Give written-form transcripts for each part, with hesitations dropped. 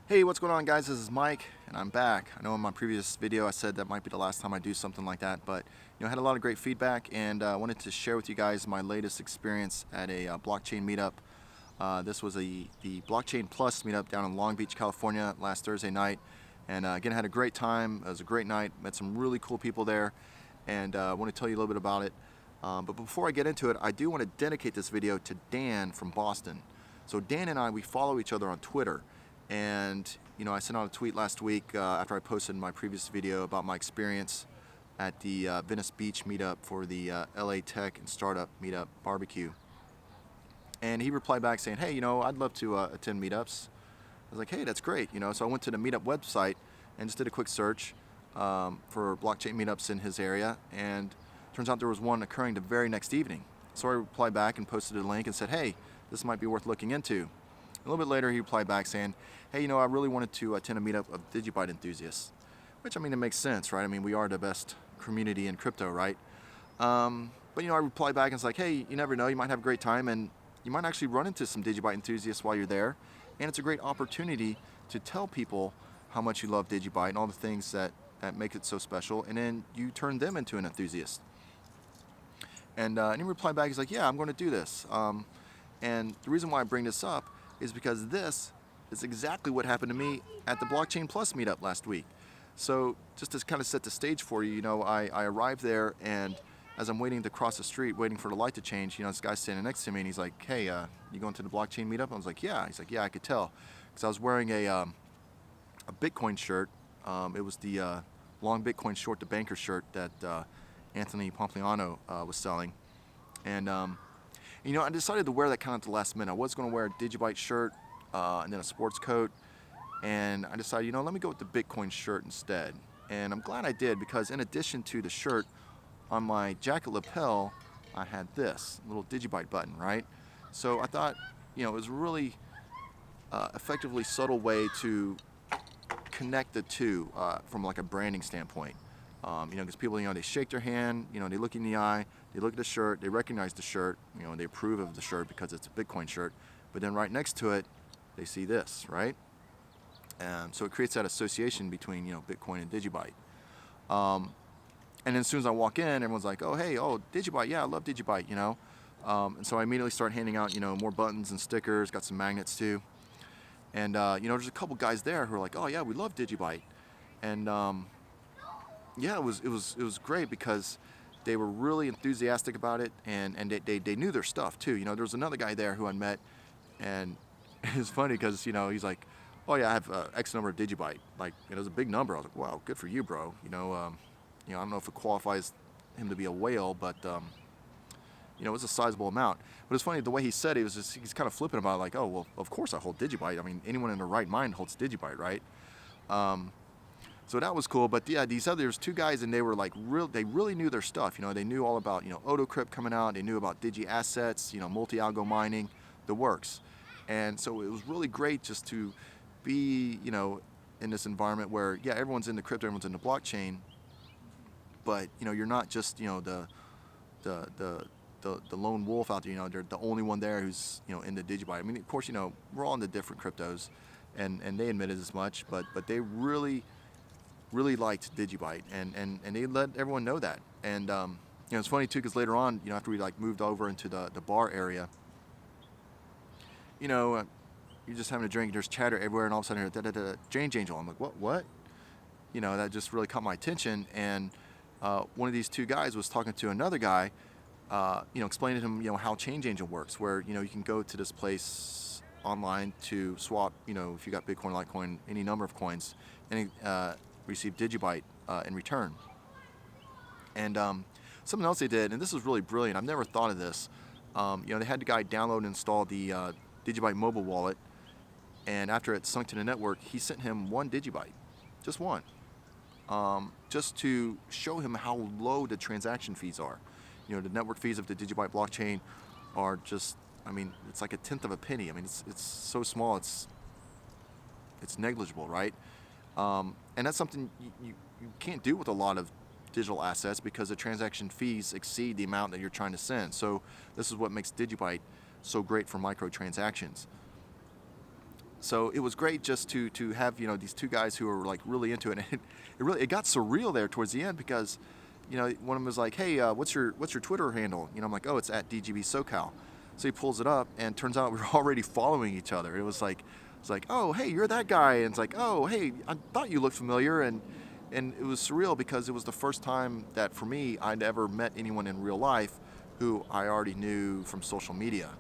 Hey, what's going on, guys? This is Mike, and I'm back. I know in my previous video I said that might be the last time I do something like that, but I had a lot of great feedback, and I wanted to share with you guys my latest experience at a blockchain meetup. This was the BlockchainPlus Meetup down in Long Beach, California, last Thursday night, and again, I had a great time. It was a great night. Met some really cool people there, and I want to tell you a little bit about it. But before I get into it, I do want to dedicate this video to Dan from Boston. So Dan and I, we follow each other on Twitter. And I sent out a tweet last week after I posted my previous video about my experience at the Venice Beach meetup for the LA Tech and Startup Meetup Barbecue. And he replied back saying, hey, I'd love to attend meetups. I was like, hey, that's great. So I went to the meetup website and just did a quick search for blockchain meetups in his area. And turns out there was one occurring the very next evening. So I replied back and posted a link and said, hey, this might be worth looking into. A little bit later, he replied back saying, hey, I really wanted to attend a meetup of DigiByte enthusiasts. Which, it makes sense, right? We are the best community in crypto, right? But, I replied back and was like, hey, you never know, you might have a great time, and you might actually run into some DigiByte enthusiasts while you're there. And it's a great opportunity to tell people how much you love DigiByte and all the things that make it so special, and then you turn them into an enthusiast. And he replied back, he's like, yeah, I'm going to do this. And the reason why I bring this up is because this is exactly what happened to me at the BlockchainPlus meetup last week. So just to kind of set the stage for you, I arrived there, and as I'm waiting to cross the street, waiting for the light to change, this guy's standing next to me, and he's like, hey, you going to the blockchain meetup? I was like, yeah. He's like, yeah, I could tell. Because I was wearing a Bitcoin shirt. It was the long Bitcoin short the banker shirt that Anthony Pompliano was selling. And I decided to wear that kind of at the last minute. I was going to wear a DigiByte shirt and then a sports coat, and I decided, let me go with the Bitcoin shirt instead. And I'm glad I did, because in addition to the shirt, on my jacket lapel, I had this little DigiByte button, right? So I thought, it was a really effectively subtle way to connect the two from like a branding standpoint. Because people, they shake their hand, they look in the eye, they look at the shirt, they recognize the shirt, they approve of the shirt because it's a Bitcoin shirt. But then right next to it, they see this, right? So it creates that association between, Bitcoin and DigiByte. And then as soon as I walk in, everyone's like, oh, hey, DigiByte, yeah, I love DigiByte, And so I immediately start handing out, more buttons and stickers, got some magnets too. And, there's a couple guys there who are like, oh, yeah, we love DigiByte. And, yeah, it was great, because they were really enthusiastic about it, and they knew their stuff too. There was another guy there who I met, and it was funny because he's like, oh yeah, I have X number of DigiByte. Like, it was a big number. I was like, wow, good for you, bro. I don't know if it qualifies him to be a whale, but it was a sizable amount. But it's funny the way he said it, he's kind of flippant about it, like, oh well, of course I hold DigiByte. Anyone in their right mind holds DigiByte, right? So that was cool. But yeah, there's two guys, and they were like they really knew their stuff. They knew all about, AutoCrypt coming out. They knew about Digi assets, multi-algo mining, the works. And so it was really great just to be, in this environment where, yeah, everyone's into crypto, everyone's into blockchain, but, you're not just, the lone wolf out there. They're the only one there who's, into DigiByte. Of course, we're all into different cryptos, and they admitted as much, but they really liked DigiByte, and they let everyone know that. And it's funny too, because later on, after we moved over into the bar area, you're just having a drink, there's chatter everywhere, and all of a sudden, Change Angel. I'm like, what? That just really caught my attention. And one of these two guys was talking to another guy, explaining to him, how Change Angel works, where, you can go to this place online to swap, if you got Bitcoin, Litecoin, any number of coins, and receive DigiByte in return. And something else they did, and this was really brilliant, I've never thought of this, they had the guy download and install the DigiByte mobile wallet, and after it sunk to the network, he sent him one DigiByte, just one, just to show him how low the transaction fees are. The network fees of the DigiByte blockchain are just, it's like a tenth of a penny. It's so small, it's negligible, right? And that's something you can't do with a lot of digital assets, because the transaction fees exceed the amount that you're trying to send. So this is what makes DigiByte so great for microtransactions. So it was great just to have, you know, these two guys who were like really into it. And it got surreal there towards the end because, you know, one of them was like, hey, what's your Twitter handle? You know, I'm like, oh, it's at DGB So he pulls it up, and turns out we were already following each other. It was like, oh, hey, you're that guy, and it's like, oh, hey, I thought you looked familiar, and it was surreal because it was the first time that for me I'd ever met anyone in real life who I already knew from social media.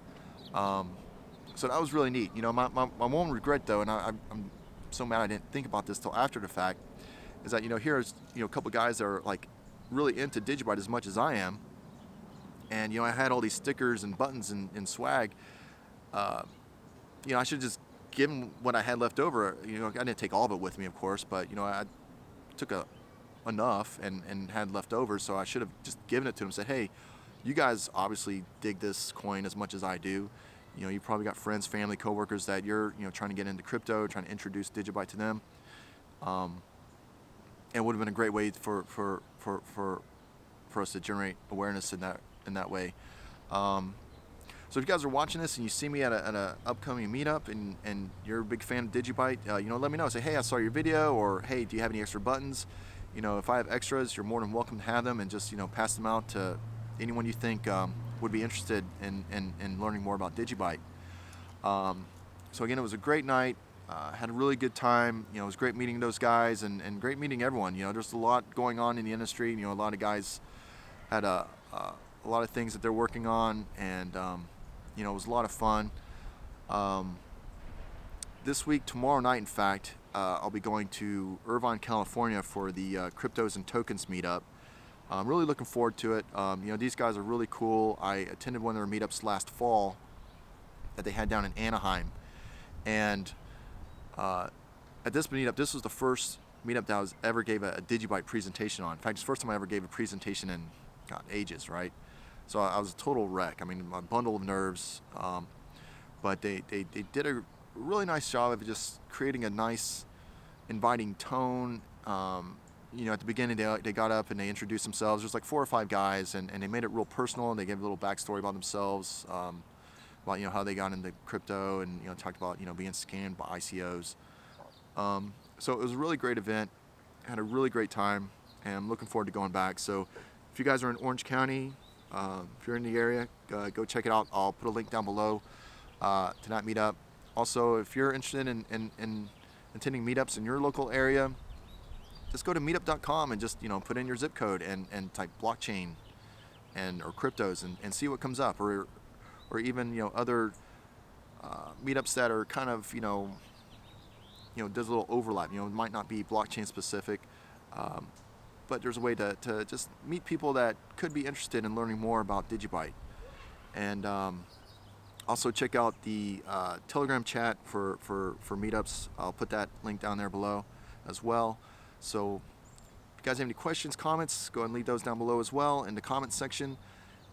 So that was really neat. You know, my one regret though, and I'm so mad I didn't think about this till after the fact, is that, you know, here's, you know, a couple guys that are like really into DigiByte as much as I am, and, you know, I had all these stickers and buttons and swag. You know, I should just give them what I had left over. You know, I didn't take all of it with me, of course, but, you know, I took enough and had left over, so I should have just given it to them. Said, hey, you guys obviously dig this coin as much as I do. You know, you probably got friends, family, coworkers that you're, you know, trying to get into crypto, trying to introduce DigiByte to them. And it would have been a great way for us to generate awareness in that way. So if you guys are watching this and you see me at a upcoming meetup and you're a big fan of DigiByte, you know, let me know. Say, hey, I saw your video, or hey, do you have any extra buttons? You know, if I have extras, you're more than welcome to have them, and just, you know, pass them out to anyone you think would be interested in learning more about DigiByte. So again, it was a great night. Had a really good time. You know, it was great meeting those guys and great meeting everyone. You know, there's a lot going on in the industry. You know, a lot of guys had a lot of things that they're working on, and you know, it was a lot of fun. This week, tomorrow night, in fact, I'll be going to Irvine, California for the Cryptos and Tokens Meetup. I'm really looking forward to it. You know, these guys are really cool. I attended one of their meetups last fall that they had down in Anaheim, and at this meetup, this was the first meetup that I ever gave a DigiByte presentation on. In fact, it's the first time I ever gave a presentation in, God, ages, right? So I was a total wreck. I mean, a bundle of nerves. But they did a really nice job of just creating a nice, inviting tone. You know, at the beginning, they got up and they introduced themselves. There's like 4 or 5 guys, and they made it real personal, and they gave a little backstory about themselves, about, you know, how they got into crypto, and, you know, talked about, you know, being scammed by ICOs. So it was a really great event. Had a really great time, and I'm looking forward to going back. So if you guys are in Orange County, if you're in the area, go check it out. I'll put a link down below to that meetup. Also, if you're interested in attending meetups in your local area, just go to meetup.com and just, you know, put in your zip code and type blockchain or cryptos and see what comes up, or even, you know, other meetups that are kind of, you know, there's a little overlap. You know, it might not be blockchain specific, but there's a way to just meet people that could be interested in learning more about DigiByte. And also check out the Telegram chat for meetups. I'll put that link down there below as well. So if you guys have any questions, comments, go ahead and leave those down below as well in the comments section.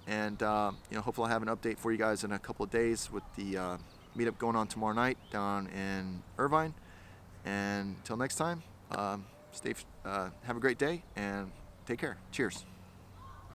And you know, hopefully I'll have an update for you guys in a couple of days with the meetup going on tomorrow night down in Irvine. And until next time, have a great day and take care. Cheers.